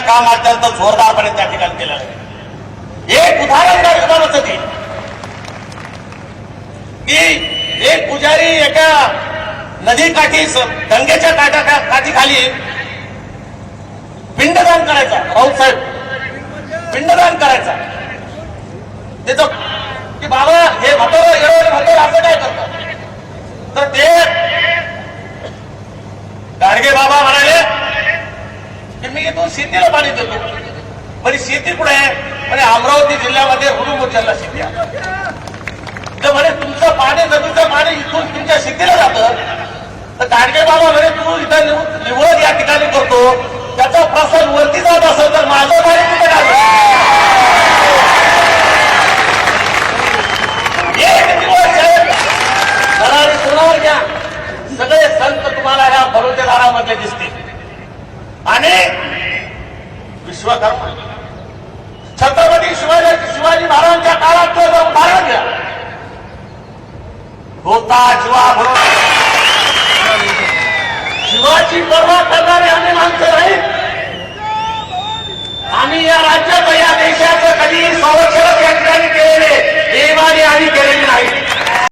काम अत्यंत जोरदारपणे त्या ठिकाणी केलेलं आहे। एक उदाहरण दाखवतो की एक पुजारी एका नदीकाठी गंगेच्या काठी खाली पिंडदान करायचा। राऊत साहेब पिंडदान करायचा त्याचं की बाबा हे म्हातारं असं काय करतात, तर ते गाडगे बाबा म्हणाले की मी इथून शेतीला पाणी देतो। म्हणजे शेती कुठे आहे? म्हणजे अमरावती जिल्ह्यामध्ये हुडुमुरच्याला शेती आहे। तर म्हणे तुमचं पाणी नदीचं पाणी इथून तुमच्या शेतीला जातं, तर गाडगे बाबा म्हणे तू इथं निवड या ठिकाणी करतो, त्याचा प्रसाद वरती जात असेल तर माझं पाणी कुठे घ्या। सगळे संत तुम्हाला ह्या बलुतेदारामध्ये दिसतील आणि विश्वकर्मा छत्रपती शिवाजी महाराजांच्या काळात उदाहरण घ्या। होता शिवा शिवाची पर्वा करणारे आम्ही माणसं नाही। आम्ही या राज्याचं या देशाचं कधी संरक्षण या ठिकाणी केलेले देवाने आम्ही केलेले नाही।